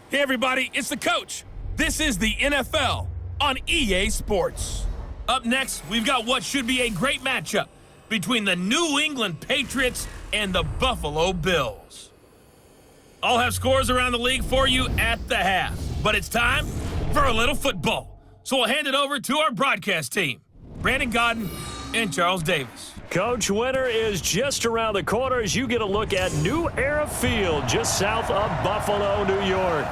Hey everybody, it's the coach. This is the NFL on EA Sports. Up next, we've got what should be a great matchup between the New England Patriots and the Buffalo Bills. I'll have scores around the league for you at the half, but it's time for a little football. So we'll hand it over to our broadcast team, Brandon Godden and Charles Davis. Coach, winter is just around the corner as you get a look at New Era Field just south of Buffalo, New York.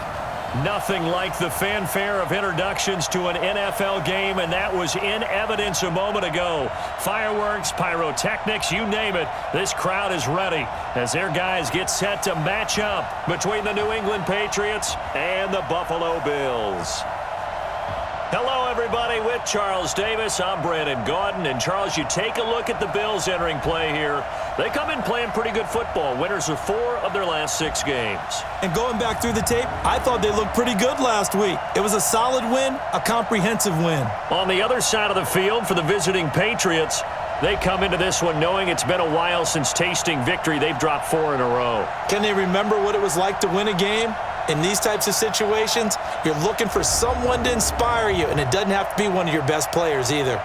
Nothing like the fanfare of introductions to an NFL game, and that was in evidence a moment ago. Fireworks, pyrotechnics, you name it, this crowd is ready as their guys get set to match up between the New England Patriots and the Buffalo Bills. Hello, everybody. With Charles Davis, I'm Brandon Gaudin. And, Charles, you take a look at the Bills entering play here. They come in playing pretty good football. Winners of 4 of their last 6 games. And going back through the tape, I thought they looked pretty good last week. It was a solid win, a comprehensive win. On the other side of the field for the visiting Patriots, they come into this one knowing it's been a while since tasting victory. They've dropped 4 in a row. Can they remember what it was like to win a game? In these types of situations, you're looking for someone to inspire you, and it doesn't have to be one of your best players either.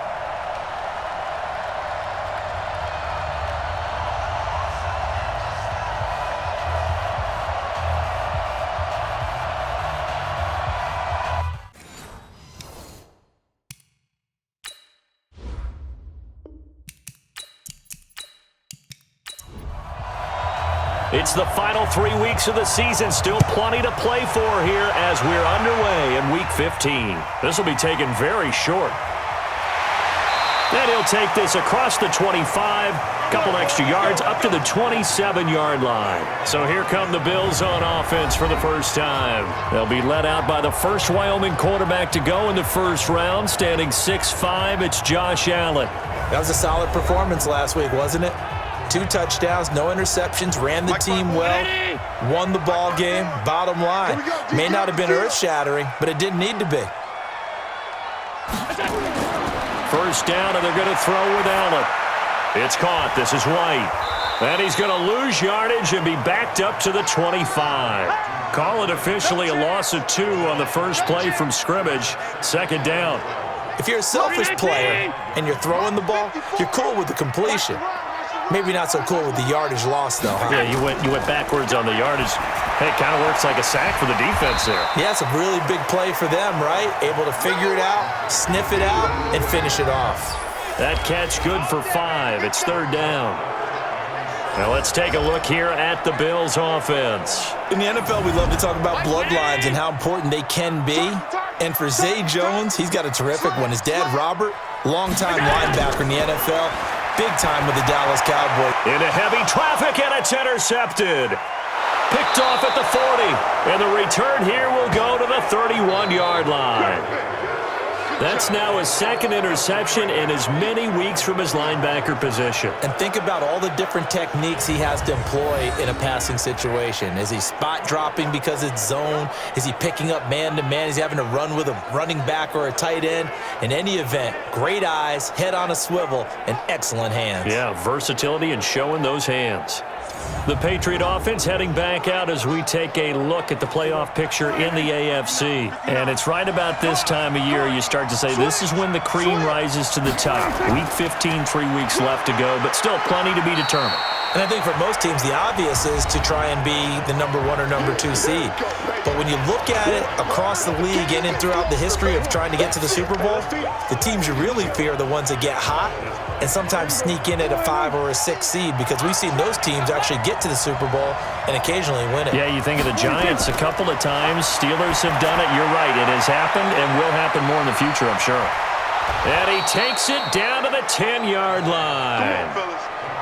It's the final 3 weeks of the season. Still plenty to play for here as we're underway in Week 15. This will be taken very short. And he'll take this across the 25, couple extra yards up to the 27-yard line. So here come the Bills on offense for the first time. They'll be led out by the first Wyoming quarterback to go in the first round, standing 6'5". It's Josh Allen. That was a solid performance last week, wasn't it? 2 touchdowns, no interceptions, ran the team well, won the ball game. Bottom line, may not have been earth-shattering, but it didn't need to be. First down, and they're going to throw with Allen. It's caught. This is White. And he's going to lose yardage and be backed up to the 25. Call it officially a loss of 2 on the first play from scrimmage. Second down. If you're a selfish player and you're throwing the ball, you're cool with the completion. Maybe not so cool with the yardage loss, though, huh? Yeah, you went backwards on the yardage. Hey, it kind of works like a sack for the defense there. Yeah, it's a really big play for them, right? Able to figure it out, sniff it out, and finish it off. That catch good for 5. It's third down. Now let's take a look here at the Bills' offense. In the NFL, we love to talk about bloodlines and how important they can be. And for Zay Jones, he's got a terrific one. His dad, Robert, longtime linebacker in the NFL, big time with the Dallas Cowboys. Into heavy traffic, and it's intercepted. Picked off at the 40. And the return here will go to the 31-yard line. That's now his second interception in as many weeks from his linebacker position. And think about all the different techniques he has to employ in a passing situation. Is he spot dropping because it's zone? Is he picking up man-to-man? Is he having to run with a running back or a tight end? In any event, great eyes, head on a swivel, and excellent hands. Yeah, versatility and showing those hands. The Patriot offense heading back out as we take a look at the playoff picture in the AFC. And it's right about this time of year you start to say this is when the cream rises to the top. Week 15, 3 weeks left to go, but still plenty to be determined. And I think for most teams, the obvious is to try and be the number 1 or number 2 seed. But when you look at it across the league and throughout the history of trying to get to the Super Bowl, the teams you really fear are the ones that get hot and sometimes sneak in at a 5 or a 6 seed, because we've seen those teams actually get to the Super Bowl and occasionally win it. Yeah, you think of the Giants a couple of times. Steelers have done it. You're right. It has happened and will happen more in the future, I'm sure. And he takes it down to the 10-yard line.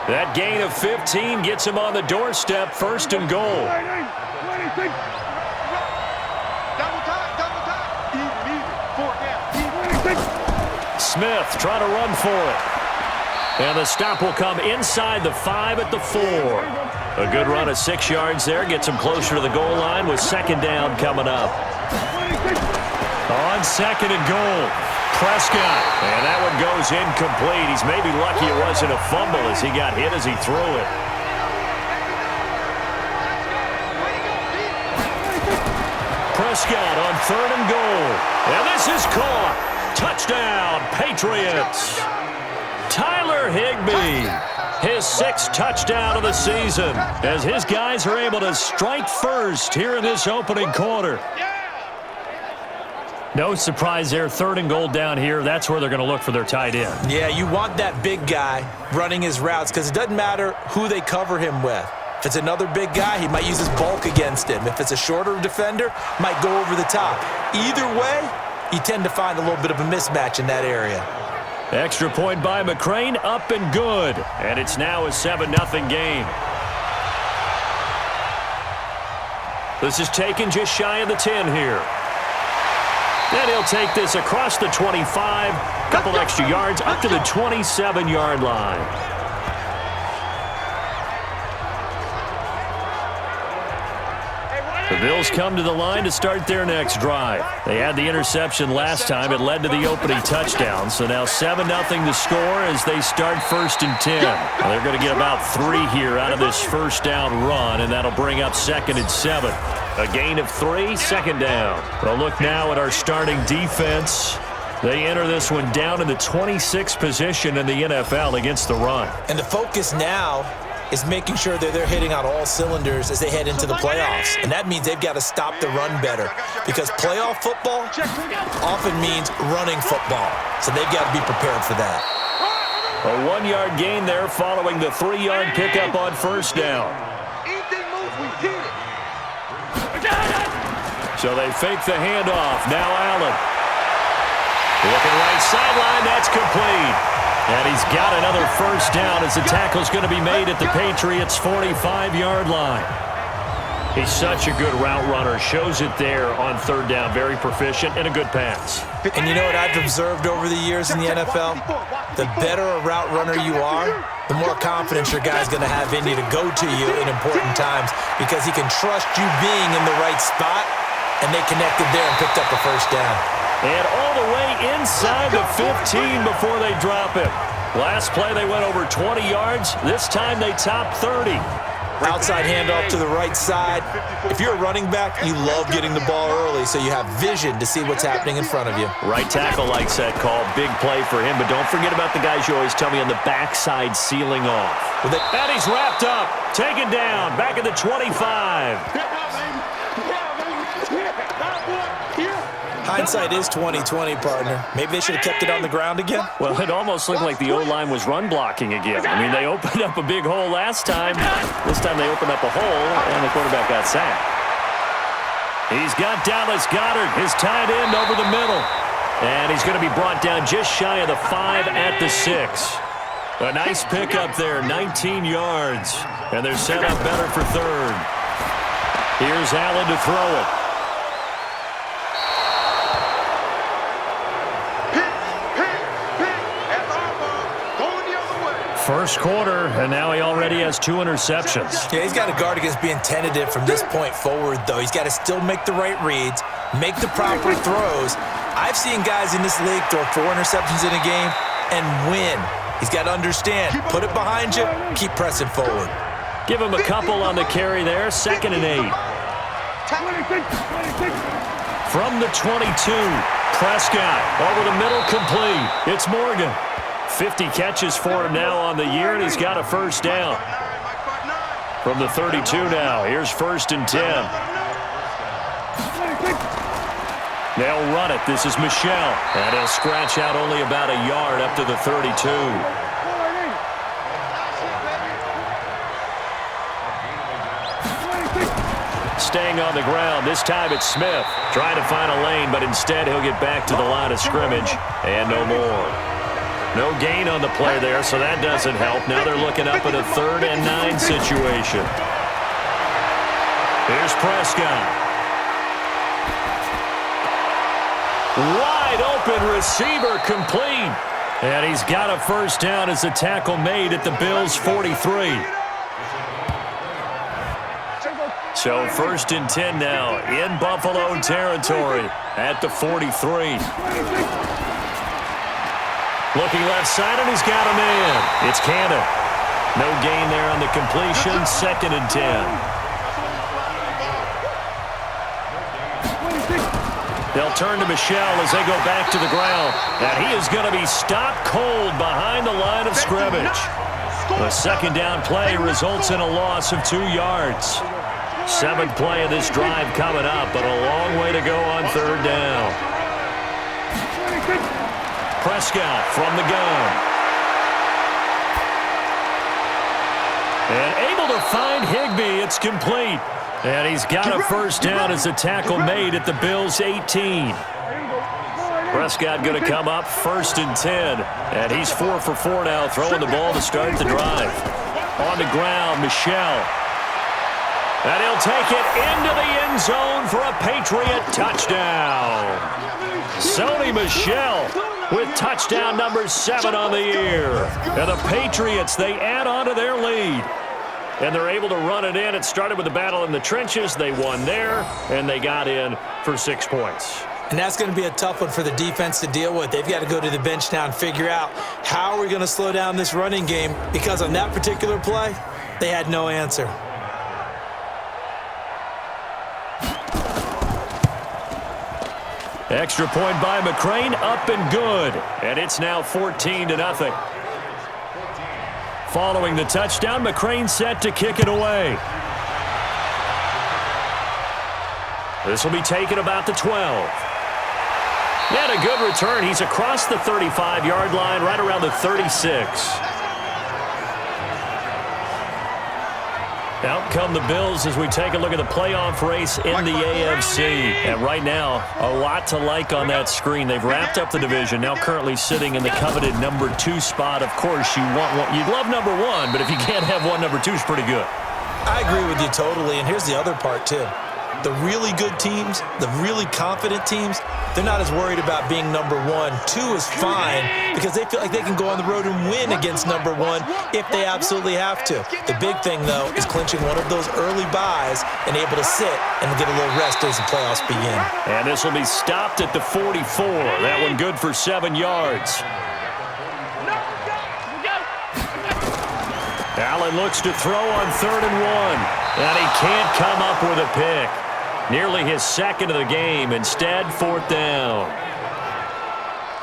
That gain of 15 gets him on the doorstep, first and goal. Smith trying to run for it. And the stop will come inside the 5 at the 4. A good run of 6 yards there. Gets him closer to the goal line with second down coming up. On second and goal. Prescott. And that one goes incomplete. He's maybe lucky it wasn't a fumble as he got hit as he threw it. Prescott on 3rd and goal. And this is caught. Touchdown, Patriots. Tyler Higbee, his 6th touchdown of the season, as his guys are able to strike first here in this opening quarter. No surprise there, 3rd and goal down here. That's where they're going to look for their tight end. Yeah, you want that big guy running his routes because it doesn't matter who they cover him with. If it's another big guy, he might use his bulk against him. If it's a shorter defender, might go over the top. Either way, you tend to find a little bit of a mismatch in that area. Extra point by McCrane, up and good. And it's now a 7-0 game. This is taken just shy of the 10 here. And he'll take this across the 25, couple extra yards up to the 27-yard line. The Bills come to the line to start their next drive. They had the interception last time. It led to the opening touchdown. So now 7-0 to score as they start 1st and 10. Now they're going to get about 3 here out of this first down run, and that'll bring up 2nd and 7. A gain of 3, 2nd down. Well, look now at our starting defense. They enter this one down in the 26th position in the NFL against the run. And the focus now is making sure that they're hitting on all cylinders as they head into the playoffs. And that means they've got to stop the run better because playoff football often means running football. So they've got to be prepared for that. A 1-yard gain there following the 3-yard pickup on 1st down. So they fake the handoff. Now Allen. Looking right sideline. That's complete. And he's got another 1st down as the tackle's going to be made at the Patriots' 45-yard line. He's such a good route runner. Shows it there on 3rd down. Very proficient and a good pass. And you know what I've observed over the years in the NFL? The better a route runner you are, the more confidence your guy's going to have in you to go to you in important times because he can trust you being in the right spot, and they connected there and picked up a 1st down. And all the way inside the 15 before they drop it. Last play they went over 20 yards. This time they top 30. Outside handoff to the right side. If you're a running back, you love getting the ball early so you have vision to see what's happening in front of you. Right tackle likes that call. Big play for him. But don't forget about the guys you always tell me on the backside sealing off. And he's wrapped up. Taken down. Back at the 25. Hindsight is 20/20, partner. Maybe they should have kept it on the ground again. Well, it almost looked like the O-line was run blocking again. I mean, they opened up a big hole last time. This time they opened up a hole, and the quarterback got sacked. He's got Dallas Goedert, his tight end, over the middle. And he's going to be brought down just shy of the 5 at the 6. A nice pickup there, 19 yards. And they're set up better for 3rd. Here's Allen to throw it. First quarter, and now he already has 2 interceptions. Yeah, he's got to guard against being tentative from this point forward, though. He's got to still make the right reads, make the proper throws. I've seen guys in this league throw 4 interceptions in a game and win. He's got to understand, put it behind you, keep pressing forward. Give him a couple on the carry there, 2nd and 8. From the 22, Prescott over the middle, complete. It's Morgan. 50 catches for him now on the year, and he's got a 1st down. From the 32 now, here's 1st and 10. They'll run it. This is Michel, and he'll scratch out only about a yard up to the 32. Staying on the ground. This time it's Smith. Trying to find a lane, but instead he'll get back to the line of scrimmage, and no more. No gain on the play there, so that doesn't help. Now they're looking up at a 3rd and 9 situation. Here's Prescott. Wide open receiver, complete. And he's got a 1st down as the tackle made at the Bills' 43. So 1st and 10 now in Buffalo territory at the 43. Looking left side, and he's got a man. It's Cannon. No gain there on the completion. 2nd and 10. They'll turn to Michel as they go back to the ground. And he is going to be stopped cold behind the line of scrimmage. The second down play results in a loss of 2 yards. 7th play of this drive coming up, but a long way to go on 3rd down. Prescott from the gun. And able to find Higbee. It's complete. And he's got a first down as a tackle made at the Bills' 18. Prescott going to come up 1st and 10. And he's 4 for 4 now, throwing the ball to start the drive. On the ground, Michel. And he'll take it into the end zone for a Patriot touchdown. Sony Michel with touchdown number 7 on the year. And the Patriots, they add on to their lead. And they're able to run it in. It started with a battle in the trenches. They won there, and they got in for 6 points. And that's going to be a tough one for the defense to deal with. They've got to go to the bench now and figure out how are we going to slow down this running game, because on that particular play, they had no answer. Extra point by McCrane, up and good. And it's now 14-0. Following the touchdown, McCrane set to kick it away. This will be taken about the 12. And a good return. He's across the 35-yard line, right around the 36. Out come the Bills as we take a look at the playoff race in the AFC. And right now, a lot to like on that screen. They've wrapped up the division, now currently sitting in the coveted number 2 spot. Of course, you'd love number 1, but if you can't have one, number 2 is pretty good. I agree with you totally, and here's the other part, too. The really good teams, the really confident teams, they're not as worried about being number 1. 2 is fine because they feel like they can go on the road and win against number 1 if they absolutely have to. The big thing, though, is clinching one of those early byes and able to sit and get a little rest as the playoffs begin. And this will be stopped at the 44. That one good for 7 yards. Allen looks to throw on 3rd and 1. And he can't come up with a pick. Nearly his 2nd of the game. Instead, 4th down.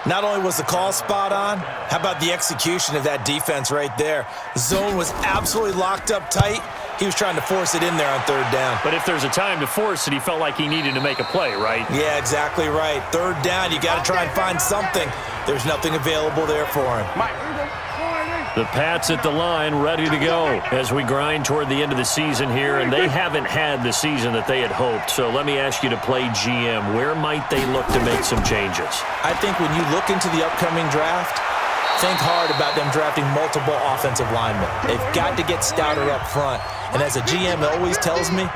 Not only was the call spot on, how about the execution of that defense right there? The zone was absolutely locked up tight. He was trying to force it in there on 3rd down. But if there's a time to force it, he felt like he needed to make a play, right? Yeah, exactly right. 3rd down, you got to try and find something. There's nothing available there for him. The Pats at the line, ready to go as we grind toward the end of the season here, and they haven't had the season that they had hoped. So let me ask you to play GM. Where might they look to make some changes? I think when you look into the upcoming draft, think hard about them drafting multiple offensive linemen. They've got to get stouter up front. And as a GM always tells me,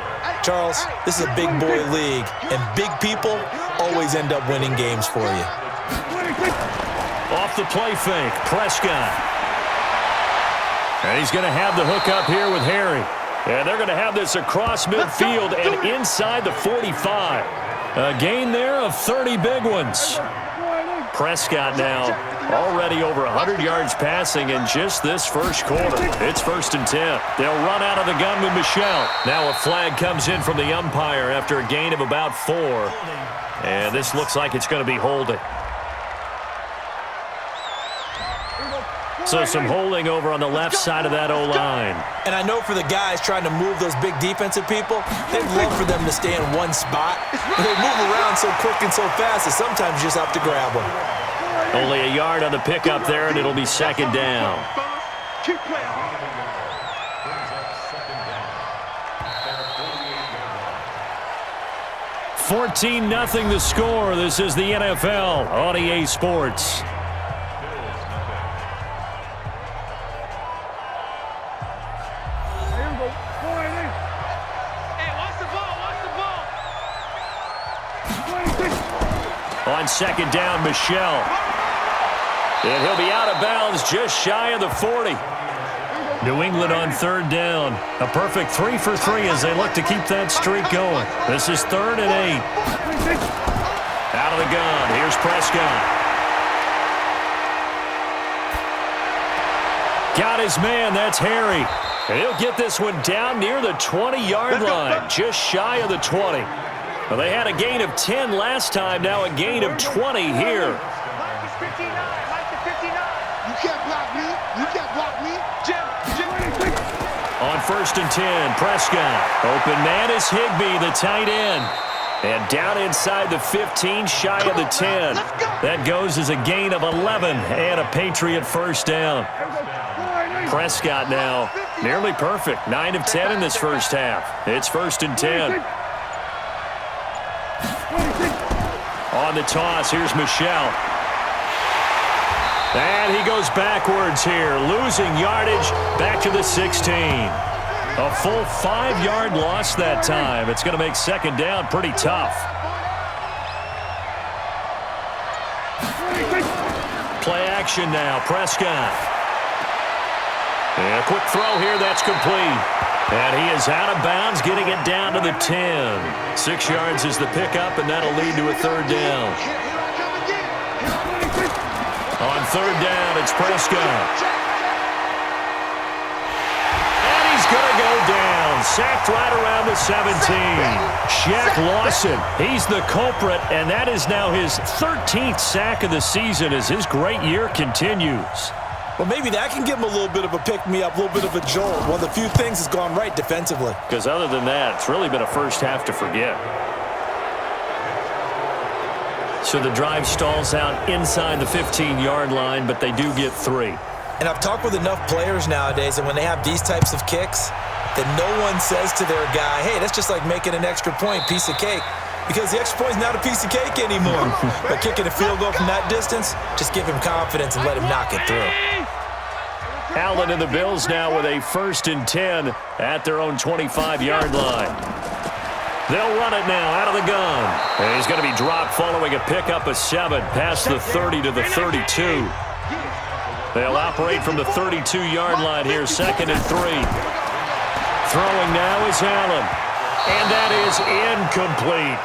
Charles, this is a big boy league, and big people always end up winning games for you. Off the play fake, Prescott. And he's going to have the hook up here with Harry. And they're going to have this across midfield and inside the 45. A gain there of 30 big ones. Prescott now already over 100 yards passing in just this first quarter. It's 1st and 10. They'll run out of the gun with Michel. Now a flag comes in from the umpire after a gain of about 4. And this looks like it's going to be holding. So some holding over on the left side of that O-line. And I know for the guys trying to move those big defensive people, they'd love for them to stay in one spot. But they move around so quick and so fast that sometimes you just have to grab them. Only a yard on the pickup there, and it'll be 2nd down. 14-0 the score. This is the NFL on EA Sports. On 2nd down, Michel. And he'll be out of bounds just shy of the 40. New England on 3rd down. A perfect 3 for 3 as they look to keep that streak going. This is 3rd and 8. Out of the gun. Here's Prescott. Got his man. That's Harry. And he'll get this one down near the 20-yard line. Just shy of the 20. Well, they had a gain of 10 last time, now a gain of 20 here. Mike is 59. Mike is 59. You can't block me. You can't block me. Jim. On 1st and 10, Prescott. Open man is Higbee, the tight end. And down inside the 15, shy of the 10. That goes as a gain of 11 and a Patriot first down. Prescott now nearly perfect. 9 of 10 in this first half. It's 1st and 10. On the toss, here's Michel. And he goes backwards here, losing yardage back to the 16. A full 5-yard loss that time. It's going to make 2nd down pretty tough. Play action now, Prescott. And a quick throw here, that's complete. And he is out of bounds, getting it down to the 10. 6 yards is the pickup, and that'll lead to a 3rd down. On 3rd down, it's Prescott. Going to go down, sacked right around the 17. Shaq Lawson, he's the culprit, and that is now his 13th sack of the season as his great year continues. Well, maybe that can give him a little bit of a pick-me-up, a little bit of a jolt. One of the few things has gone right defensively. Because other than that, it's really been a first half to forget. So the drive stalls out inside the 15-yard line, but they do get 3. And I've talked with enough players nowadays, and when they have these types of kicks, that no one says to their guy, hey, that's just like making an extra point, piece of cake. Because the extra point is not a piece of cake anymore. But kicking a field goal from that distance, just give him confidence and let him knock it through. Allen and the Bills now with a 1st and 10 at their own 25-yard line. They'll run it now out of the gun. And he's going to be dropped following a pickup of 7 past the 30 to the 32. They'll operate from the 32-yard line here, 2nd and 3. Throwing now is Allen. And that is incomplete.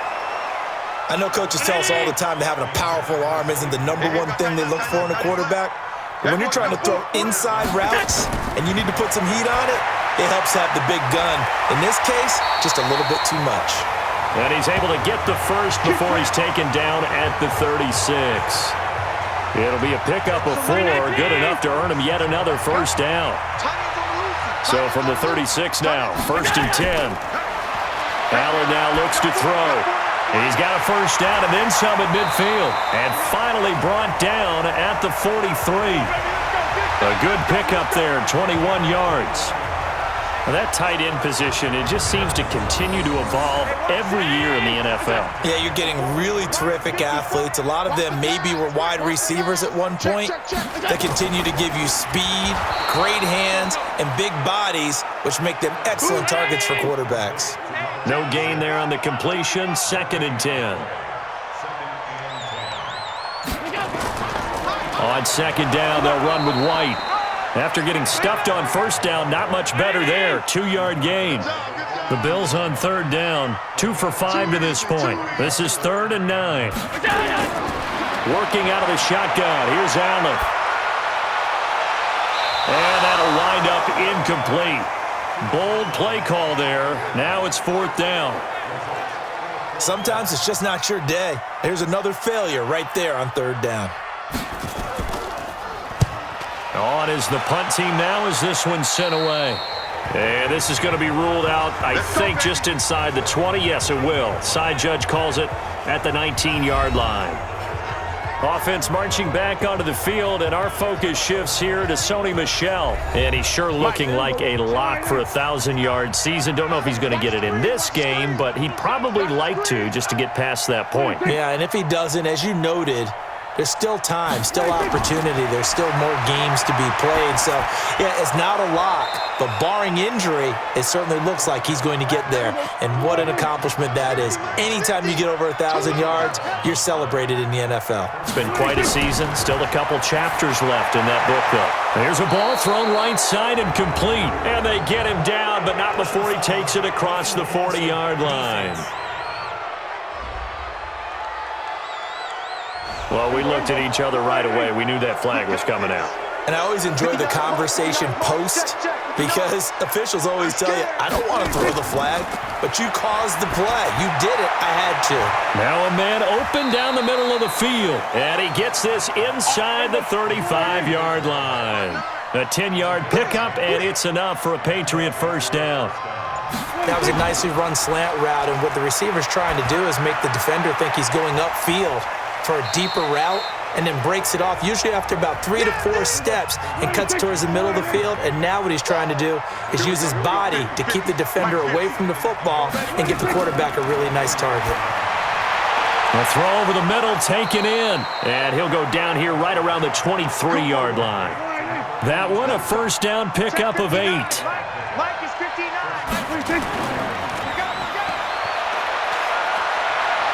I know coaches tell us all the time that having a powerful arm isn't the number one thing they look for in a quarterback. But when you're trying to throw inside routes and you need to put some heat on it, it helps have the big gun. In this case, just a little bit too much. And he's able to get the first before he's taken down at the 36. It'll be a pickup of 4, good enough to earn him yet another first down. So from the 36 now, 1st and 10. Allen now looks to throw. He's got a first down and then some at midfield. And finally brought down at the 43. A good pickup there, 21 yards. Well, that tight end position, it just seems to continue to evolve every year in the NFL. Yeah, you're getting really terrific athletes. A lot of them maybe were wide receivers at one point. They continue to give you speed, great hands, and big bodies, which make them excellent targets for quarterbacks. No gain there on the completion, 2nd and 10. On 2nd down, they'll run with White. After getting stuffed on 1st down, not much better there. 2-yard gain. The Bills on 3rd down. 2 for 5 to this point. This is 3rd and 9. Working out of the shotgun. Here's Allen. And that'll wind up incomplete. Bold play call there. Now it's 4th down. Sometimes it's just not your day. Here's another failure right there on 3rd down. On is the punt team now as this one's sent away. And this is going to be ruled out, I think, just inside the 20. Yes, it will. Side judge calls it at the 19-yard line. Offense marching back onto the field, and our focus shifts here to Sony Michel. And he's sure looking like a lock for a 1,000-yard season. Don't know if he's going to get it in this game, but he'd probably like to just to get past that point. Yeah, and if he doesn't, as you noted, there's still time, still opportunity. There's still more games to be played. So, yeah, it's not a lock, but barring injury, it certainly looks like he's going to get there. And what an accomplishment that is. Anytime you get over 1,000 yards, you're celebrated in the NFL. It's been quite a season. Still a couple chapters left in that book, though. There's a ball thrown right side and complete. And they get him down, but not before he takes it across the 40-yard line. Well, we looked at each other right away. We knew that flag was coming out. And I always enjoy the conversation post because officials always tell you, I don't want to throw the flag, but you caused the play. You did it. I had to. Now a man open down the middle of the field, and he gets this inside the 35-yard line. A 10-yard pickup, and it's enough for a Patriot first down. That was a nicely run slant route, and what the receiver's trying to do is make the defender think he's going upfield for a deeper route, and then breaks it off, usually after about 3 to 4 steps, and cuts towards the middle of the field. And now what he's trying to do is use his body to keep the defender away from the football and give the quarterback a really nice target. A throw over the middle, taken in, and he'll go down here right around the 23-yard line. That one, a first down pickup of 8. Mike is 59.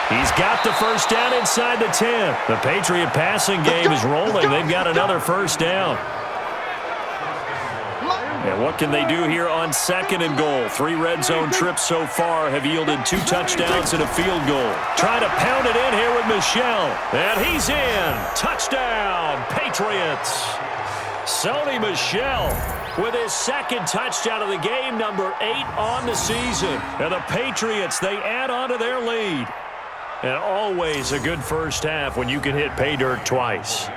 He's got the first down inside the 10. The Patriot passing game is rolling. They've got another first down. And what can they do here on 2nd and goal? 3 red zone trips so far have yielded 2 touchdowns and a field goal. Trying to pound it in here with Michel. And he's in. Touchdown, Patriots. Sony Michel with his 2nd touchdown of the game, number 8 on the season. And the Patriots, they add on to their lead. And always a good first half when you can hit pay dirt twice.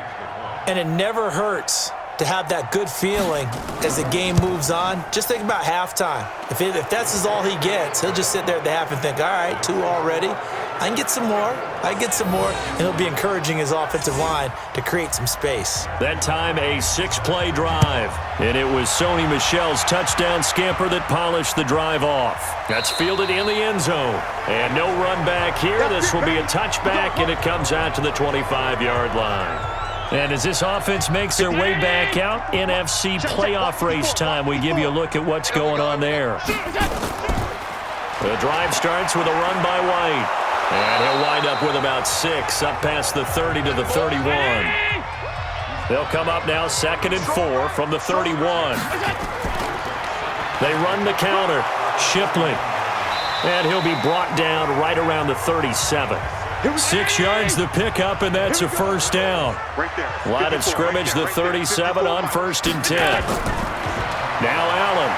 And it never hurts to have that good feeling as the game moves on. Just think about halftime. If that's all he gets, he'll just sit there at the half and think, all right, 2 already. I can get some more. And he'll be encouraging his offensive line to create some space. That time, a 6-play drive. And it was Sony Michel's touchdown scamper that polished the drive off. That's fielded in the end zone. And no run back here. This will be a touchback, and it comes out to the 25-yard line. And as this offense makes their way back out, NFC playoff race time, we give you a look at what's going on there. The drive starts with a run by White. And he'll wind up with about 6 up past the 30 to the 31. They'll come up now 2nd and 4 from the 31. They run the counter. Shipley. And he'll be brought down right around the 37. 6 yards the pickup, and that's a first down. Line of scrimmage, the 37 on 1st and 10. Now Allen.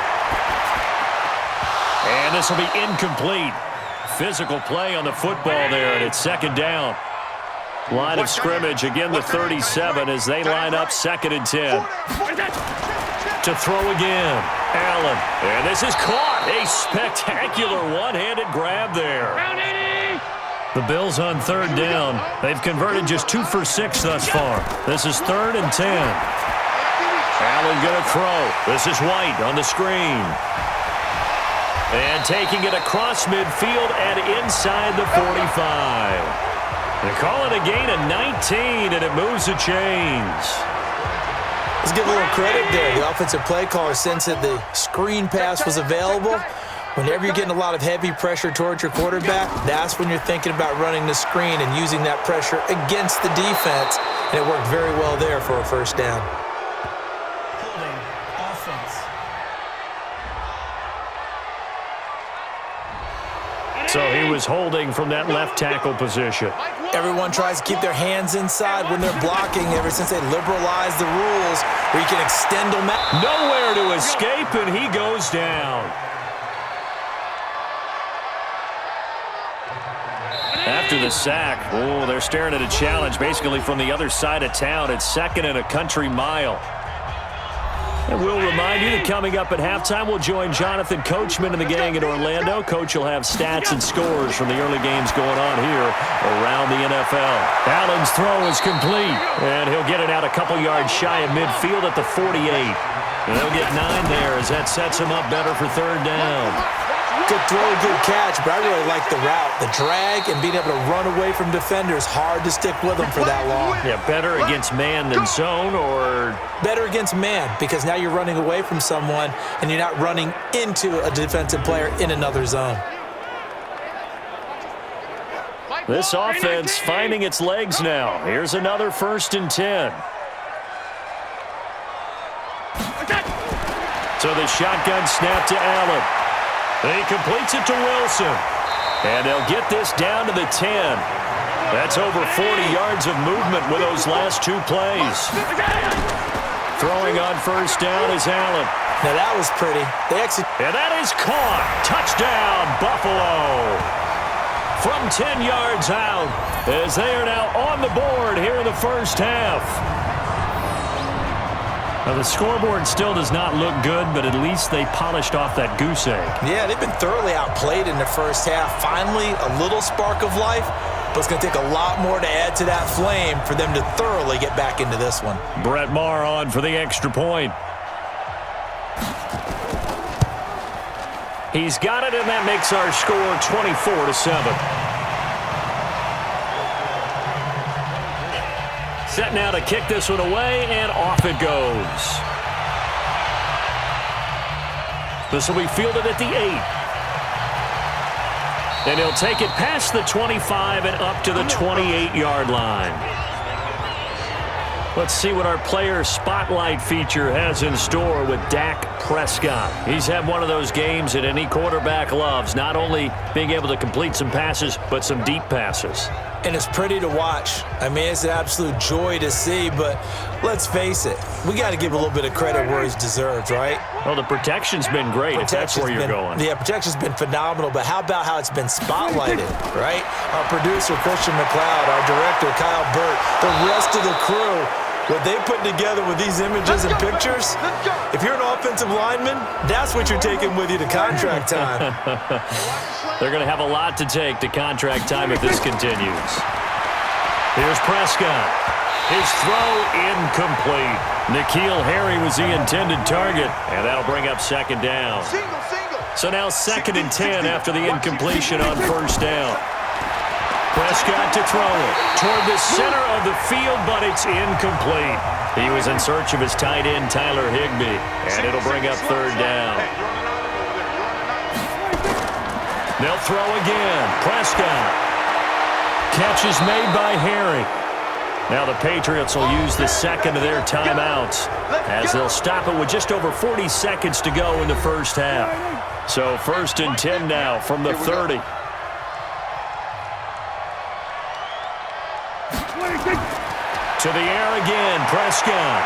And this will be incomplete. Physical play on the football there, and it's 2nd down. Line of scrimmage, again the 37 as they line up 2nd and 10. To throw again, Allen. And this is caught. A spectacular one-handed grab there. The Bills on 3rd down. They've converted just 2 for 6 thus far. This is 3rd and 10. Allen going to throw. This is White on the screen. And taking it across midfield and inside the 45. They call it a gain of 19, and it moves the chains. Let's give a little credit there. The offensive play caller sensed that the screen pass was available. Whenever you're getting a lot of heavy pressure towards your quarterback, that's when you're thinking about running the screen and using that pressure against the defense. And it worked very well there for a first down. Holding offense. So he was holding from that left tackle position. Everyone tries to keep their hands inside when they're blocking ever since they liberalized the rules where you can extend them out. Nowhere to escape, and he goes down. After the sack, they're staring at a challenge basically from the other side of town. It's 2nd and a country mile. And we'll remind you that coming up at halftime, we'll join Jonathan Coachman and the gang in Orlando. Coach will have stats and scores from the early games going on here around the NFL. Allen's throw is complete, and he'll get it out a couple yards shy of midfield at the 48. And they'll get 9 there as that sets him up better for 3rd down. Good throw, good catch, but I really like the route. The drag and being able to run away from defenders, hard to stick with them for that long. Yeah, better against man than zone, or? Better against man, because now you're running away from someone and you're not running into a defensive player in another zone. This offense finding its legs now. Here's another 1st and 10. So the shotgun snap to Allen. He completes it to Wilson. And they'll get this down to the 10. That's over 40 yards of movement with those last 2 plays. Throwing on first down is Allen. Now that was pretty. And that is caught. Touchdown, Buffalo. From 10 yards out, as they are now on the board here in the first half. Now, the scoreboard still does not look good, but at least they polished off that goose egg. Yeah, they've been thoroughly outplayed in the first half. Finally, a little spark of life, but it's going to take a lot more to add to that flame for them to thoroughly get back into this one. Brett Maher on for the extra point. He's got it, and that makes our score 24-7. Set now to kick this one away, and off it goes. This will be fielded at the 8. And he'll take it past the 25 and up to the 28-yard line. Let's see what our player spotlight feature has in store with Dak Prescott. He's had one of those games that any quarterback loves, not only being able to complete some passes, but some deep passes. And it's pretty to watch. I mean, it's an absolute joy to see, but let's face it, we got to give a little bit of credit where it's deserved, right? Well, the protection's been great, if that's where you're going. Yeah, protection's been phenomenal, but how about how it's been spotlighted, right? Our producer, Christian McLeod, our director, Kyle Burt, the rest of the crew, what they put together with these images and pictures, if you're an offensive lineman, that's what you're taking with you to contract time. They're going to have a lot to take to contract time if this continues. Here's Prescott. His throw incomplete. N'Keal Harry was the intended target, and that'll bring up second down. So now 2nd and 10 after the incompletion on first down. Prescott to throw it toward the center of the field, but it's incomplete. He was in search of his tight end, Tyler Higbee, and it'll bring up third down. They'll throw again. Prescott. Catch is made by Harry. Now the Patriots will use the second of their timeouts as they'll stop it with just over 40 seconds to go in the first half. So 1st and 10 now from the 30. To the air again, Prescott.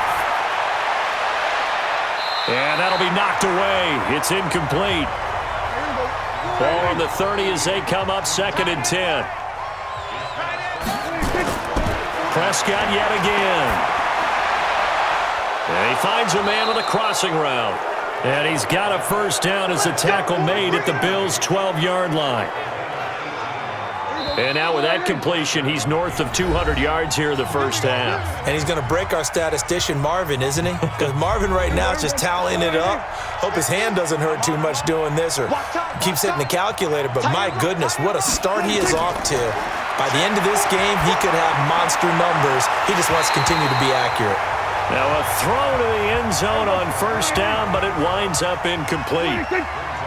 And that'll be knocked away. It's incomplete. Ball on the 30 as they come up 2nd and 10. Prescott yet again. And he finds a man with a crossing route. And he's got a first down as the tackle made at the Bills' 12-yard line. And now with that completion, he's north of 200 yards here in the first half. And he's going to break our statistician, Marvin, isn't he? Because Marvin right now is just tallying it up. Hope his hand doesn't hurt too much doing this or keeps hitting the calculator. But my goodness, what a start he is off to. By the end of this game, he could have monster numbers. He just wants to continue to be accurate. Now a throw to the end zone on first down, but it winds up incomplete.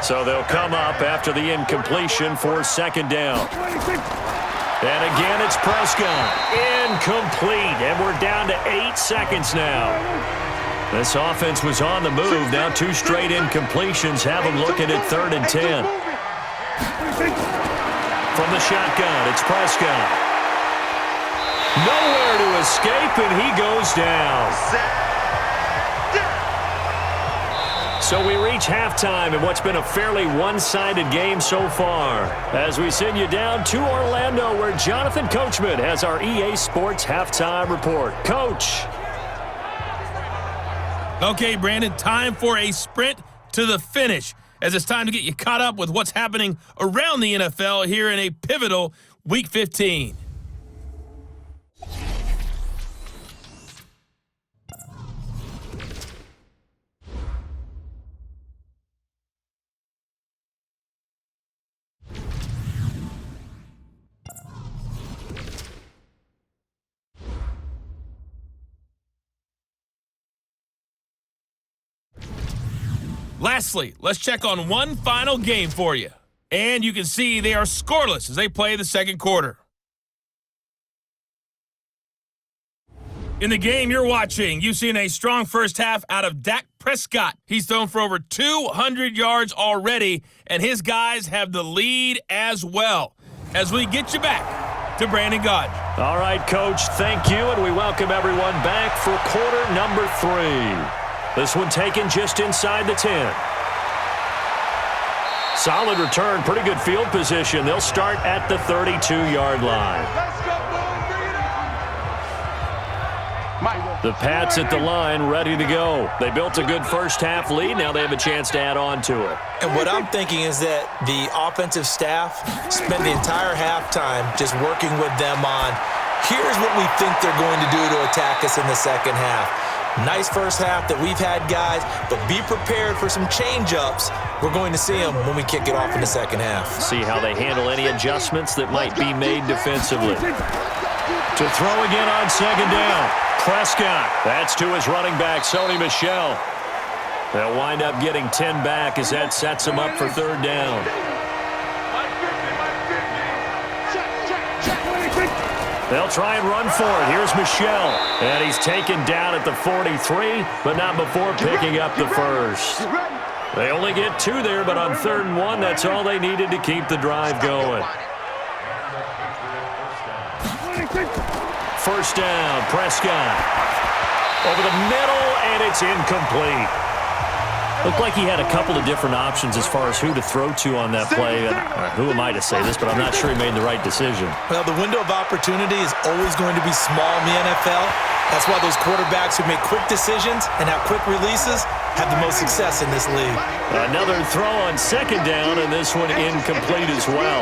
So they'll come up after the incompletion for 2nd down. And again, it's Prescott. Incomplete. And we're down to 8 seconds now. This offense was on the move. Now 2 straight incompletions have them looking at 3rd and 10. From the shotgun, it's Prescott. Nowhere to escape, and he goes down. So we reach halftime in what's been a fairly one-sided game so far. As we send you down to Orlando, where Jonathan Coachman has our EA Sports Halftime Report. Coach. Okay, Brandon, time for a sprint to the finish, as it's time to get you caught up with what's happening around the NFL here in a pivotal Week 15. Lastly, let's check on one final game for you. And you can see they are scoreless as they play the second quarter. In the game you're watching, you've seen a strong first half out of Dak Prescott. He's thrown for over 200 yards already, and his guys have the lead as well. As we get you back to Brandon Gaudin. All right, Coach, thank you, and we welcome everyone back for quarter number 3. This one taken just inside the 10. Solid return, pretty good field position. They'll start at the 32-yard line. Let's go, boys. Bring it on. The Pats at the line, ready to go. They built a good first-half lead. Now they have a chance to add on to it. And what I'm thinking is that the offensive staff spent the entire halftime just working with them on, here's what we think they're going to do to attack us in the second half. Nice first half that we've had, guys, but be prepared for some change-ups. We're going to see them when we kick it off in the second half. See how they handle any adjustments that might be made defensively. To throw again on second down. Prescott. That's to his running back, Sony Michel. They'll wind up getting 10 back as that sets them up for third down. They'll try and run for it. Here's Michel. And he's taken down at the 43, but not before picking up the first. They only get 2 there, but on 3rd and 1, that's all they needed to keep the drive going. First down, Prescott. Over the middle, and it's incomplete. Looked like he had a couple of different options as far as who to throw to on that play. Who am I to say this, but I'm not sure he made the right decision. Well, the window of opportunity is always going to be small in the NFL. That's why those quarterbacks who make quick decisions and have quick releases have the most success in this league. Another throw on second down, and this one incomplete as well.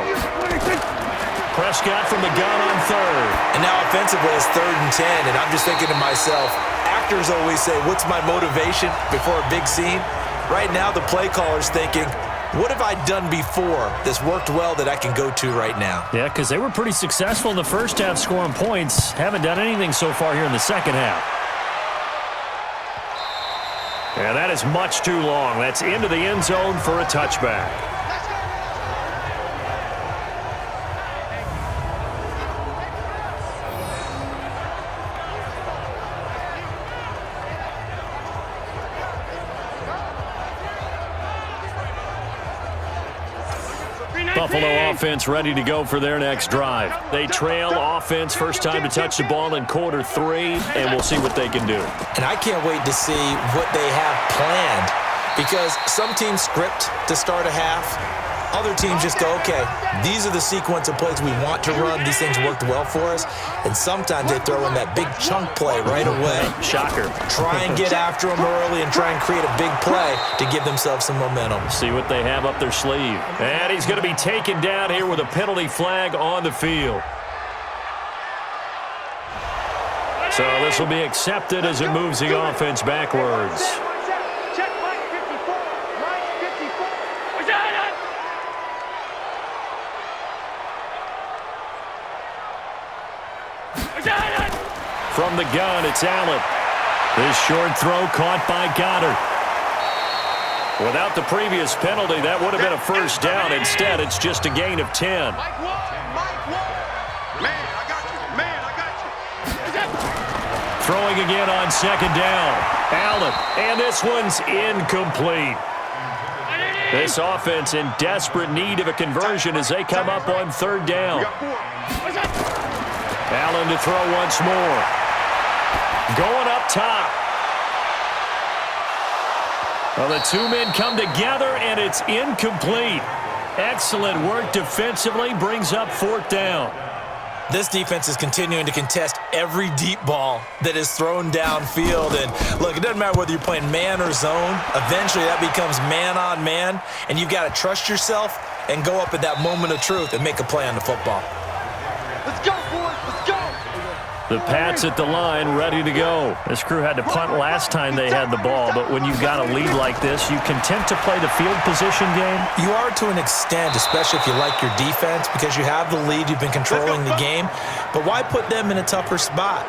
Prescott from the gun on 3rd. And now offensively it's 3rd and 10, and I'm just thinking to myself, actors always say, what's my motivation before a big scene? Right now the play caller's thinking, what have I done before that's worked well that I can go to right now? Yeah, because they were pretty successful in the first half scoring points. Haven't done anything so far here in the second half. And that is much too long. That's into the end zone for a touchback. Buffalo offense ready to go for their next drive. They trail offense, first time to touch the ball in quarter 3, and we'll see what they can do. And I can't wait to see what they have planned, because some teams script to start a half. Other teams just go, okay, these are the sequence of plays we want to run. These things worked well for us. And sometimes they throw in that big chunk play right away. Shocker. Try and get after them early and try and create a big play to give themselves some momentum. See what they have up their sleeve. And he's going to be taken down here with a penalty flag on the field. So this will be accepted as it moves the offense backwards. From the gun, it's Allen. This short throw caught by Goddard. Without the previous penalty, that would have been a first down. Instead, it's just a gain of 10. Man, I got you. Man, I got you. Throwing again on second down. Allen, and this one's incomplete. This offense in desperate need of a conversion as they come up on third down. Allen to throw once more. Going up top. Well, the 2 men come together, and it's incomplete. Excellent work defensively, brings up 4th down. This defense is continuing to contest every deep ball that is thrown downfield. And look, it doesn't matter whether you're playing man or zone. Eventually, that becomes man on man, and you've got to trust yourself and go up at that moment of truth and make a play on the football. Let's go, boys. Let's go. The Pats at the line, ready to go. This crew had to punt last time they had the ball, but when you've got a lead like this, you content to play the field position game? You are to an extent, especially if you like your defense, because you have the lead, you've been controlling the game. But why put them in a tougher spot?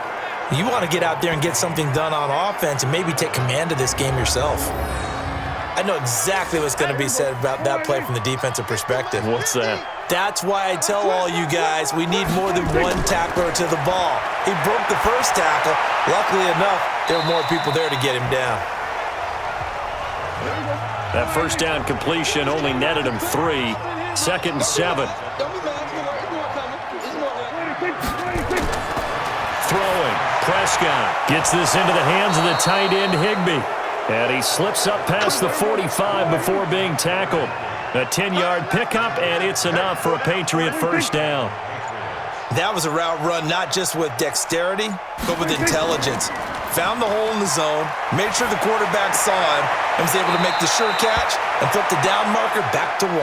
You want to get out there and get something done on offense and maybe take command of this game yourself. I know exactly what's going to be said about that play from the defensive perspective. What's that? That's why I tell all you guys we need more than one tackler to the ball. He broke the first tackle. Luckily enough, there were more people there to get him down. That first down completion only netted him 3. 2nd and 7. Prescott gets this into the hands of the tight end, Higbee. And he slips up past the 45 before being tackled. A 10-yard pickup, and it's enough for a Patriot first down. That was a route run not just with dexterity, but with intelligence. Found the hole in the zone, made sure the quarterback saw him, and was able to make the sure catch and flip the down marker back to 1.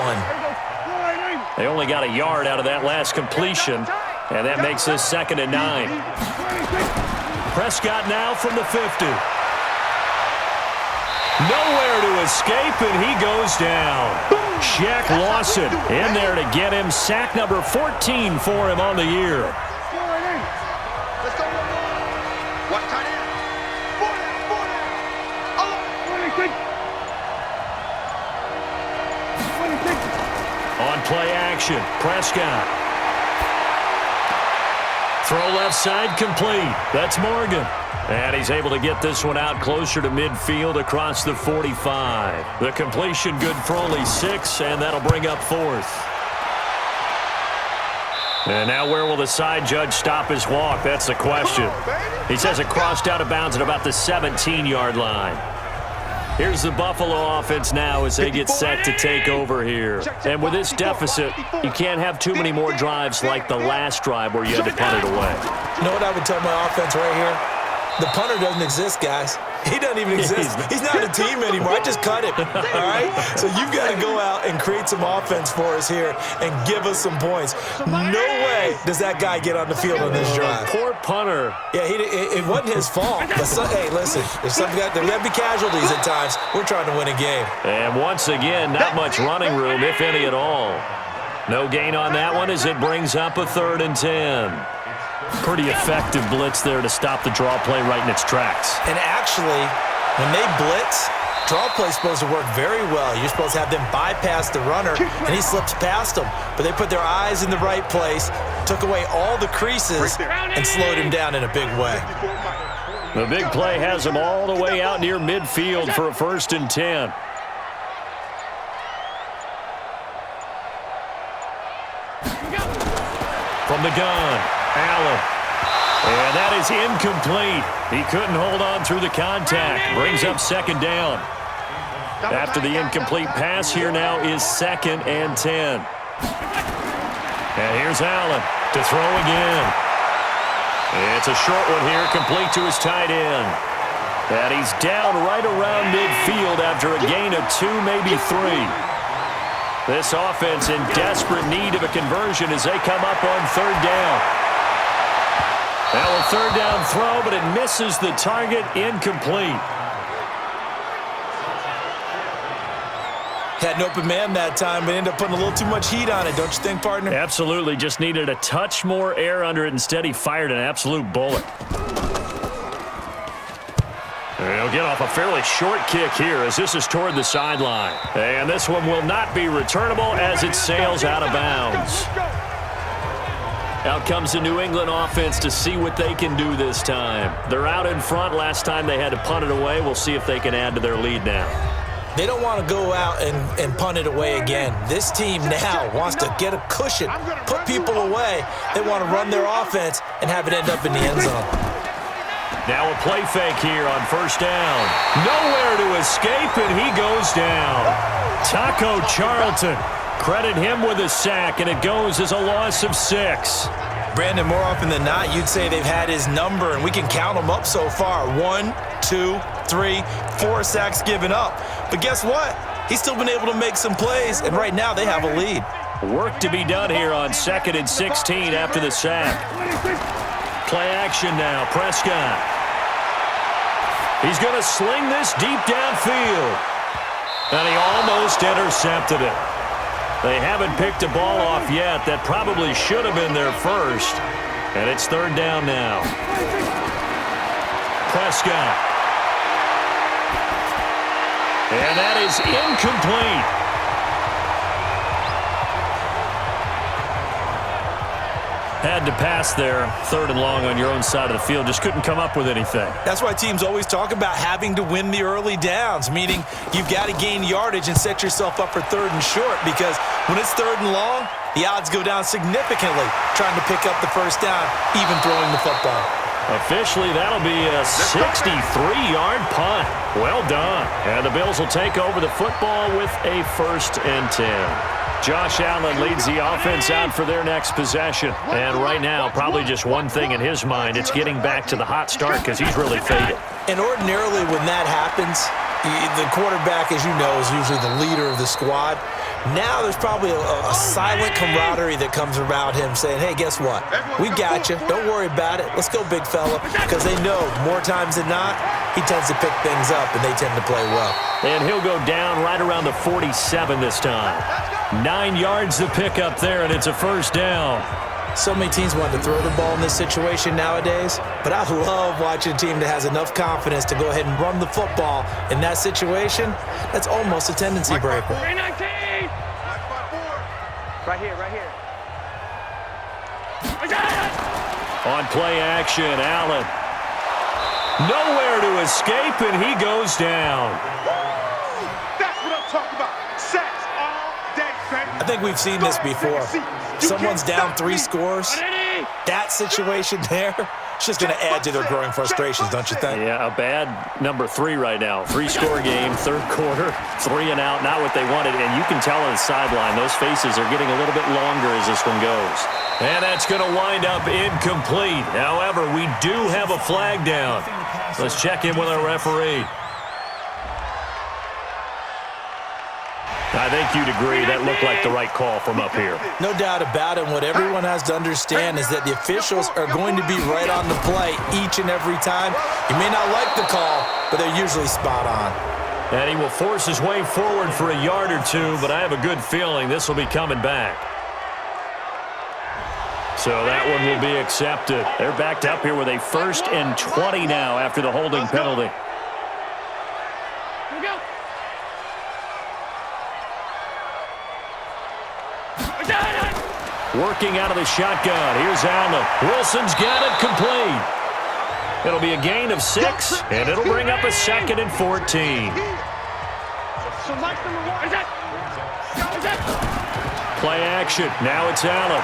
They only got a yard out of that last completion, and that makes this 2nd and 9. Prescott now from the 50. Nowhere to escape, and he goes down. Shaq Lawson in there to get him. Sack number 14 for him on the year. On play action, Prescott. Throw left side complete. That's Morgan. And he's able to get this one out closer to midfield across the 45. The completion good for only 6, and that'll bring up 4th. And now where will the side judge stop his walk? That's the question. He says it crossed out of bounds at about the 17-yard line. Here's the Buffalo offense now as they get set to take over here. And with this deficit, you can't have too many more drives like the last drive where you had to punt it away. You know what I would tell my offense right here? The punter doesn't exist, guys. He doesn't even exist. He's not a team anymore. I just cut him, all right? So you've got to go out and create some offense for us here and give us some points. No way does that guy get on the field on this drive. Poor punter. Yeah, it wasn't his fault. But hey, listen, there's got to be casualties at times. We're trying to win a game. And once again, not much running room, if any at all. No gain on that one as it brings up a 3rd and 10. Pretty effective blitz there to stop the draw play right in its tracks. And actually, when they blitz, draw play's supposed to work very well. You're supposed to have them bypass the runner, and he slips past them. But they put their eyes in the right place, took away all the creases, and slowed him down in a big way. The big play has him all the way out near midfield for a 1st and 10. From the gun, Allen. And that is incomplete. He couldn't hold on through the contact. Brings up 2nd down. After the incomplete pass, here now is 2nd and 10. And here's Allen to throw again. It's a short one here, complete to his tight end. And he's down right around midfield after a gain of 2, maybe 3. This offense in desperate need of a conversion as they come up on 3rd down. Now a 3rd down throw, but it misses the target, incomplete. Had an open man that time, but ended up putting a little too much heat on it, don't you think, partner? Absolutely. Just needed a touch more air under it. Instead, he fired an absolute bullet. He'll get off a fairly short kick here as this is toward the sideline. And this one will not be returnable as it sails out of bounds. Out comes the New England offense to see what they can do this time. They're out in front. Last time they had to punt it away. We'll see if they can add to their lead now. They don't want to go out and punt it away again. This team now wants to get a cushion, put people away. They want to run their offense and have it end up in the end zone. Now a play fake here on 1st down. Nowhere to escape, and he goes down. Taco Charlton. Credit him with a sack, and it goes as a loss of 6. Brandon, more often than not, you'd say they've had his number, and we can count them up so far. 1, 2, 3, 4 sacks given up. But guess what? He's still been able to make some plays, and right now they have a lead. Work to be done here on 2nd and 16 after the sack. Play action now, Prescott. He's going to sling this deep downfield. And he almost intercepted it. They haven't picked a ball off yet. That probably should have been their first. And it's 3rd down now. Prescott. And that is incomplete. Had to pass there, 3rd and long on your own side of the field. Just couldn't come up with anything. That's why teams always talk about having to win the early downs, meaning you've got to gain yardage and set yourself up for 3rd and short, because when it's 3rd and long, the odds go down significantly trying to pick up the 1st down, even throwing the football. Officially, that'll be a 63-yard punt. Well done. And the Bills will take over the football with a 1st and 10. Josh Allen leads the offense out for their next possession. And right now, probably just one thing in his mind. It's getting back to the hot start because he's really faded. And ordinarily when that happens, the quarterback, as you know, is usually the leader of the squad. Now there's probably a silent camaraderie that comes around him saying, hey, guess what? We got you. Don't worry about it. Let's go, big fella. Because they know more times than not, he tends to pick things up, and they tend to play well. And he'll go down right around the 47 this time. 9 yards to pick up there, and it's a 1st down. So many teams want to throw the ball in this situation nowadays, but I love watching a team that has enough confidence to go ahead and run the football. In that situation, that's almost a tendency breaker. Right here, right here. On play action, Allen. Nowhere to escape, and he goes down. That's what I'm talking about. Sacks all day, baby. I think we've seen this before. Someone's down 3 scores. That situation there, it's just going to add to their growing frustrations, don't you think? Yeah, a bad number 3 right now. 3-score game, 3rd quarter, 3 and out, not what they wanted. And you can tell on the sideline, those faces are getting a little bit longer as this one goes. And that's going to wind up incomplete. However, we do have a flag down. Let's check in with our referee. I think you'd agree that looked like the right call from up here. No doubt about it. What everyone has to understand is that the officials are going to be right on the play each and every time. You may not like the call, but they're usually spot on. And he will force his way forward for a yard or 2, but I have a good feeling this will be coming back. So that one will be accepted. They're backed up here with a 1st and 20 now after the holding penalty. Working out of the shotgun. Here's Allen. Wilson's got it complete. It'll be a gain of 6, and it'll bring up a 2nd and 14. Play action. Now it's Allen.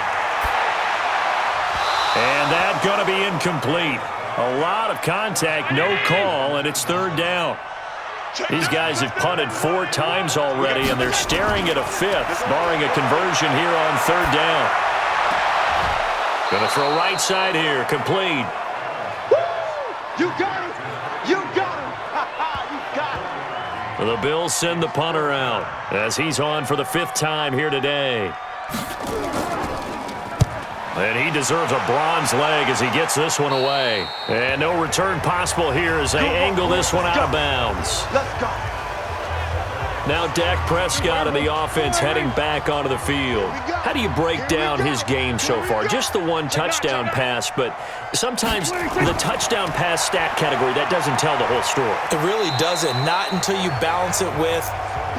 And that's going to be incomplete. A lot of contact, no call, and it's 3rd down. These guys have punted 4 times already, and they're staring at a 5th, barring a conversion here on 3rd down. Going to throw right side here, complete. You got it. You got it. You got it. The Bills send the punter out as he's on for the 5th time here today. And he deserves a bronze leg as he gets this one away. And no return possible here as they angle this one out of bounds. Let's go. Now Dak Prescott and the offense heading back onto the field. How do you break down his game so far? Just the 1 touchdown pass, but sometimes the touchdown pass stat category, that doesn't tell the whole story. It really doesn't, not until you balance it with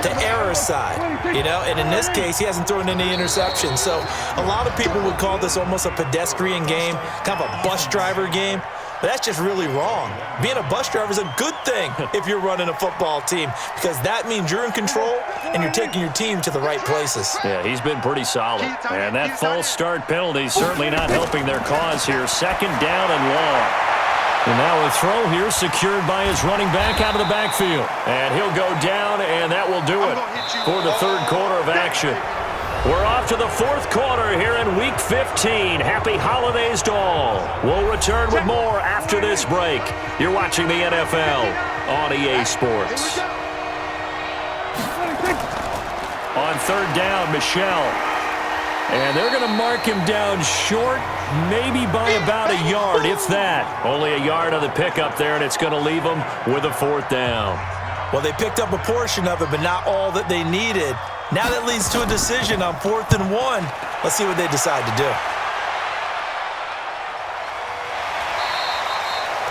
the error side, and in this case, he hasn't thrown any interceptions. So a lot of people would call this almost a pedestrian game, kind of a bus driver game. But that's just really wrong. Being a bus driver is a good thing if you're running a football team, because that means you're in control and you're taking your team to the right places. Yeah, he's been pretty solid. And that false start penalty certainly not helping their cause here. 2nd down and long. And now a throw here secured by his running back out of the backfield. And he'll go down, and that will do it for the 3rd quarter of action. We're off to the 4th quarter here in Week 15. Happy holidays to all. We'll return with more after this break. You're watching the NFL on EA Sports. On 3rd down, Michelle. And they're going to mark him down short, maybe by about a yard, if that. Only a yard on the pickup there, and it's going to leave them with a 4th down. Well, they picked up a portion of it, but not all that they needed. Now that leads to a decision on 4th and 1. Let's see what they decide to do.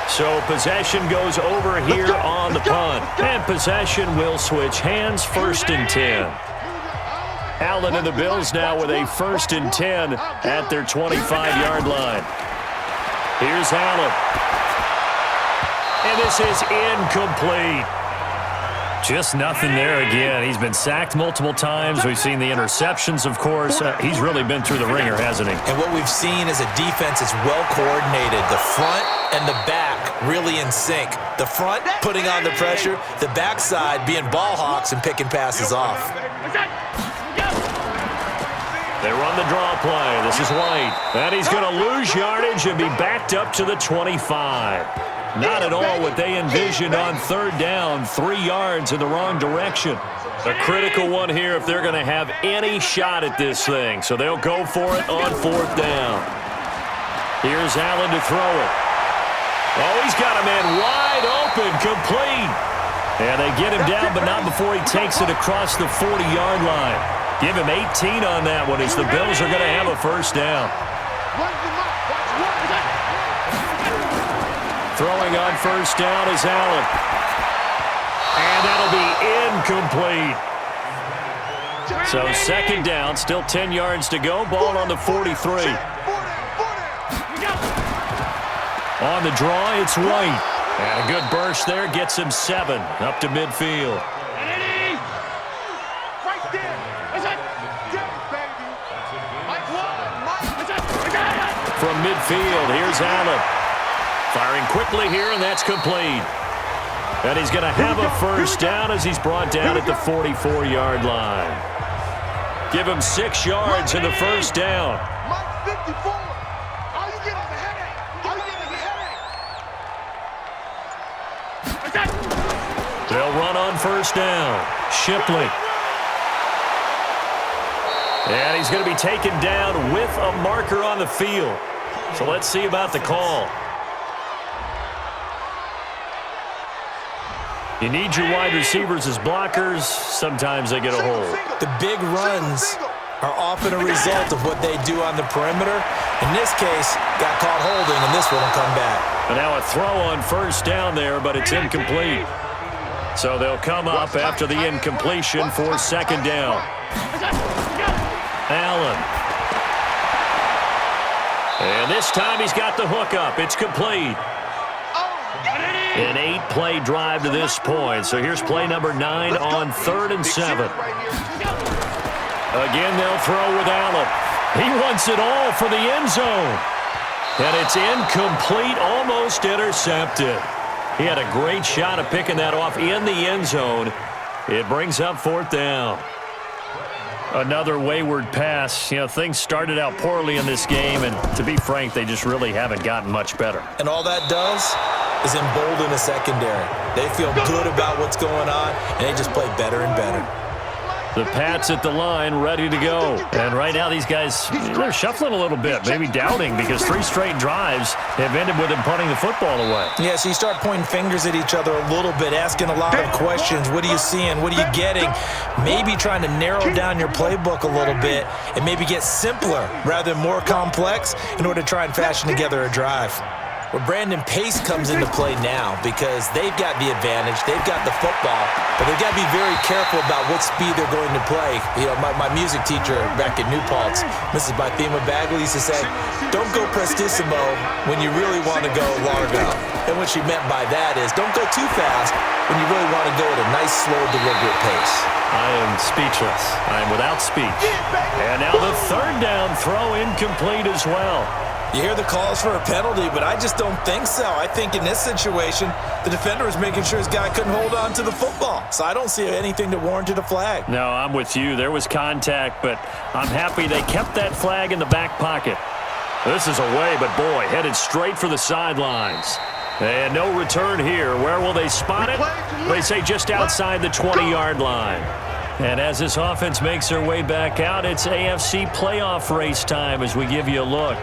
So possession goes over here on the punt. And possession will switch hands, 1st and 10. Allen and the Bills now with a 1st and 10 at their 25-yard line. Here's Allen. And this is incomplete. Just nothing there again. He's been sacked multiple times. We've seen the interceptions, of course. He's really been through the ringer, hasn't he? And what we've seen is a defense that's well coordinated. The front and the back really in sync. The front putting on the pressure, the backside being ball hawks and picking passes off. They run the draw play. This is White. And he's going to lose yardage and be backed up to the 25. Not at all what they envisioned on third down. 3 yards in the wrong direction. A critical one here if they're going to have any shot at this thing. So they'll go for it on fourth down. Here's Allen to throw it. Oh, he's got a man wide open, complete. And they get him down, but not before he takes it across the 40-yard line. Give him 18 on that one as the Bills are going to have a first down. Throwing on first down is Allen. And that'll be incomplete. So second down, still 10 yards to go. Ball on the 43. On the draw, it's White. And a good burst there gets him 7 up to midfield. From midfield, here's Allen. Firing quickly here, and that's complete. And he's going to have a first down as he's brought down at the 44-yard line. Give him 6 yards in the first down. They'll run on first down. Shipley. And he's going to be taken down with a marker on the field. So let's see about the call. You need your wide receivers as blockers. Sometimes they get a hold. The big runs are often a result of what they do on the perimeter. In this case, got caught holding, and this one will come back. And now a throw on first down there, but it's incomplete. So they'll come up after the incompletion for second down. Allen. And this time he's got the hook up. It's complete. An 8-play drive to this point. So here's play number 9 on 3rd and 7. Again, they'll throw with Allen. He wants it all for the end zone. And it's incomplete, almost intercepted. He had a great shot at picking that off in the end zone. It brings up 4th down. Another wayward pass. You know, things started out poorly in this game, and to be frank, they just really haven't gotten much better. And all that does is embolden the secondary. They feel good about what's going on, and they just play better and better. The Pats at the line, ready to go. And right now, these guys, they're shuffling a little bit, maybe doubting, because 3 straight drives have ended with them punting the football away. Yeah, so you start pointing fingers at each other a little bit, asking a lot of questions. What are you seeing? What are you getting? Maybe trying to narrow down your playbook a little bit and maybe get simpler rather than more complex in order to try and fashion together a drive. Well, Brandon, pace comes into play now because they've got the advantage. They've got the football, but they've got to be very careful about what speed they're going to play. You know, my music teacher back at New Paltz, Mrs. Bythema Bagley, used to say, don't go prestissimo when you really want to go largo. And what she meant by that is don't go too fast when you really want to go at a nice, slow, deliberate pace. I am speechless. I am without speech. And now the 3rd down throw incomplete as well. You hear the calls for a penalty, but I just don't think so. I think in this situation, the defender was making sure his guy couldn't hold on to the football. So I don't see anything that warranted a flag. No, I'm with you. There was contact, but I'm happy they kept that flag in the back pocket. This is away, but boy, headed straight for the sidelines. And no return here. Where will they spot it? They say just outside the 20-yard line. And as this offense makes their way back out, it's AFC playoff race time as we give you a look.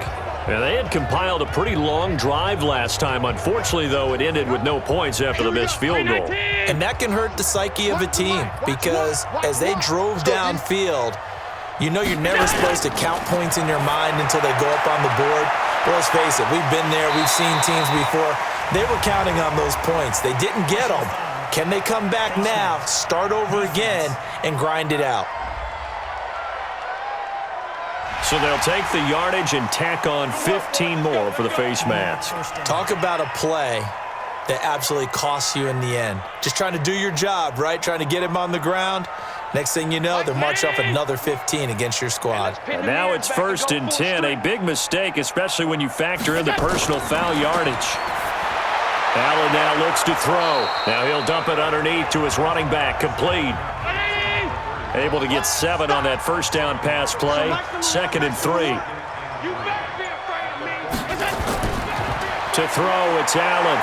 And they had compiled a pretty long drive last time. Unfortunately, though, it ended with no points after the missed field goal. And that can hurt the psyche of a team because as they drove downfield, you know you're never supposed to count points in your mind until they go up on the board. Well, let's face it, we've been there. We've seen teams before. They were counting on those points. They didn't get them. Can they come back now, start over again, and grind it out? So they'll take the yardage and tack on 15 more for the face mask. Talk about a play that absolutely costs you in the end. Just trying to do your job, right? Trying to get him on the ground. Next thing you know, they're marching off another 15 against your squad. And now it's 1st and 10, a big mistake, especially when you factor in the personal foul yardage. Allen now looks to throw. Now he'll dump it underneath to his running back, complete. Able to get 7 on that first down pass play. 2nd and 3. To throw, it's Allen.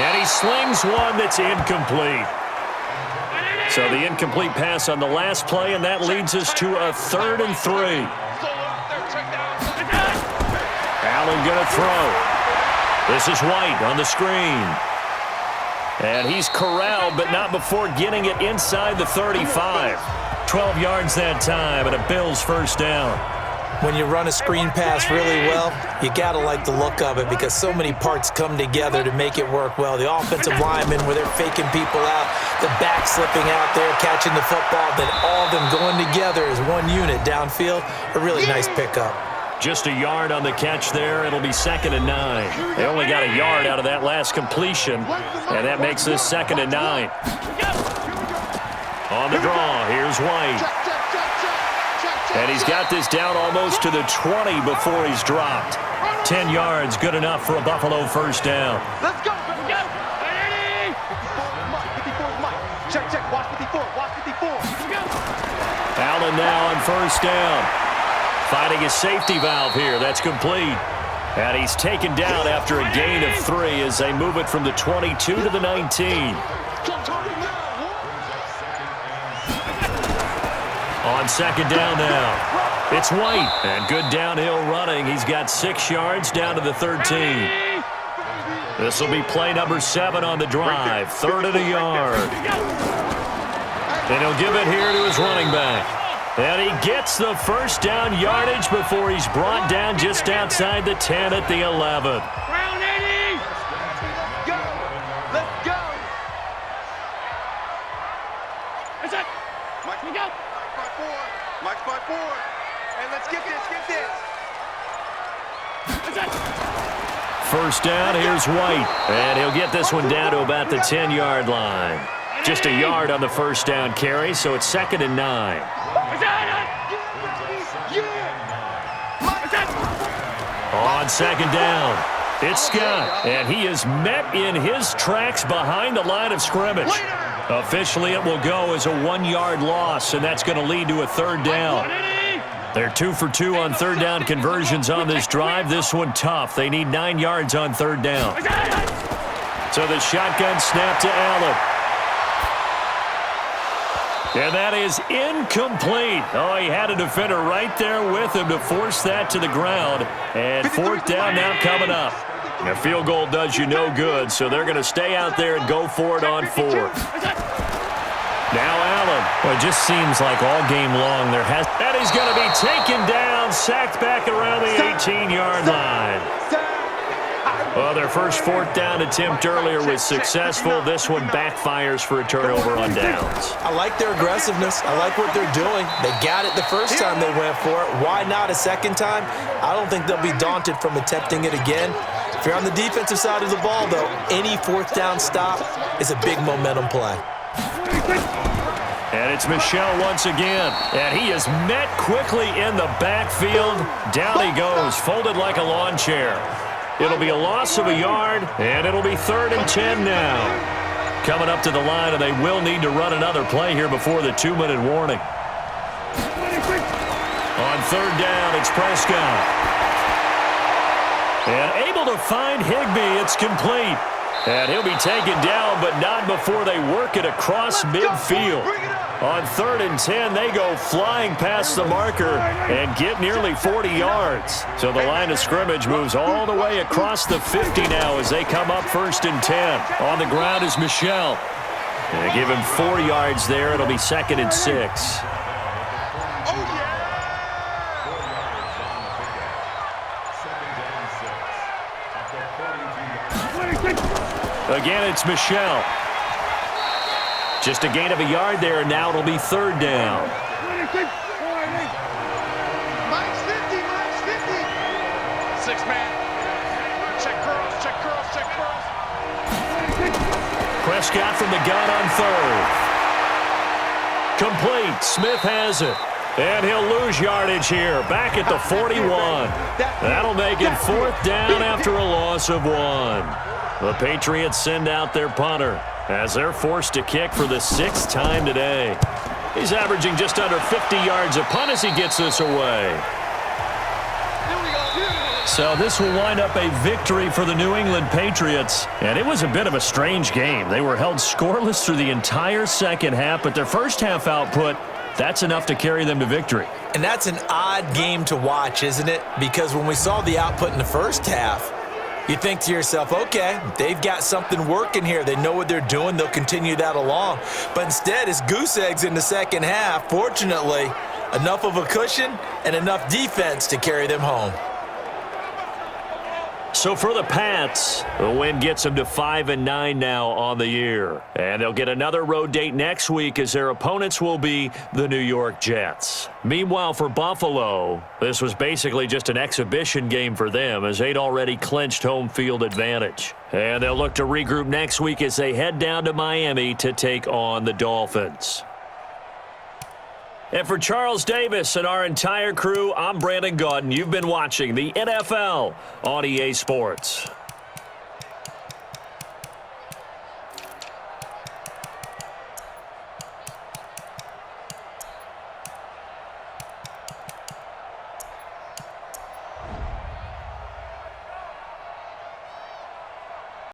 And he slings one that's incomplete. So the incomplete pass on the last play, and that leads us to a 3rd and 3. Allen going to throw. This is White on the screen. And he's corralled, but not before getting it inside the 35. 12 yards that time, and a Bills first down. When you run a screen pass really well, you got to like the look of it because so many parts come together to make it work well. The offensive linemen, where they're faking people out, the back slipping out there, catching the football, then all of them going together as one unit downfield. A really nice pickup. Just a yard on the catch there. It'll be 2nd and 9. They only got a yard out of that last completion, and that makes this 2nd and 9. On the draw, here's White. And he's got this down almost to the 20 before he's dropped. 10 yards, good enough for a Buffalo first down. Let's go. Check. Watch 54. Allen now on first down. Finding his safety valve here. That's complete. And he's taken down after a gain of 3 as they move it from the 22 to the 19. On 2nd down now. It's White. And good downhill running. He's got 6 yards down to the 13. This will be play number 7 on the drive. 3rd and a yard. And he'll give it here to his running back. And he gets the first down yardage before he's brought down just outside the 10 at the 11. Round 80. Go. Let's go. Is it? Mike, we go. Mike's by 4. And let's get this. Is it? First down, here's White. And he'll get this one down to about the 10-yard line. Just a yard on the first down carry, so it's 2nd and 9. On 2nd down, it's Scott, and he is met in his tracks behind the line of scrimmage. Officially, it will go as a 1-yard loss, and that's going to lead to a 3rd down. They're 2 for 2 on 3rd down conversions on this drive. This one tough. They need 9 yards on 3rd down. So the shotgun snap to Allen. And that is incomplete. Oh, he had a defender right there with him to force that to the ground. And 4th down now coming up. A field goal does you no good, so they're going to stay out there and go for it on 4th. Now Allen. Well, it just seems like all game long there has... And he's going to be taken down, sacked back around the 18-yard line. Well, their first 4th down attempt earlier was successful. This one backfires for a turnover on downs. I like their aggressiveness. I like what they're doing. They got it the first time they went for it. Why not a second time? I don't think they'll be daunted from attempting it again. If you're on the defensive side of the ball, though, any 4th down stop is a big momentum play. And it's Michel once again. And he is met quickly in the backfield. Down he goes, folded like a lawn chair. It'll be a loss of a yard, and it'll be 3rd and 10 now. Coming up to the line, and they will need to run another play here before the 2-minute warning. On 3rd down, it's Prescott. And able to find Higbee, it's complete. And he'll be taken down, but not before they work it across midfield. On 3rd and 10, they go flying past the marker and get nearly 40 yards. So the line of scrimmage moves all the way across the 50 now as they come up 1st and 10. On the ground is Michel. And they give him 4 yards there. It'll be 2nd and 6. Again, it's Michel. Just a gain of a yard there, and now it'll be 3rd down. Mike's 50. 6-man. Check curls. Prescott from the gun on third. Complete. Smith has it. And he'll lose yardage here. Back at the 41. That'll make it fourth down after a loss of 1. The Patriots send out their punter as they're forced to kick for the 6th time today. He's averaging just under 50 yards a punt as he gets this away. So this will wind up a victory for the New England Patriots. And it was a bit of a strange game. They were held scoreless through the entire second half, but their first half output, that's enough to carry them to victory. And that's an odd game to watch, isn't it? Because when we saw the output in the first half, you think to yourself, okay, they've got something working here. They know what they're doing. They'll continue that along. But instead, it's goose eggs in the second half. Fortunately, enough of a cushion and enough defense to carry them home. So for the Pats, the win gets them to 5-9 now on the year. And they'll get another road date next week as their opponents will be the New York Jets. Meanwhile, for Buffalo, this was basically just an exhibition game for them as they'd already clinched home field advantage. And they'll look to regroup next week as they head down to Miami to take on the Dolphins. And for Charles Davis and our entire crew, I'm Brandon Gaudin. You've been watching the NFL on EA Sports.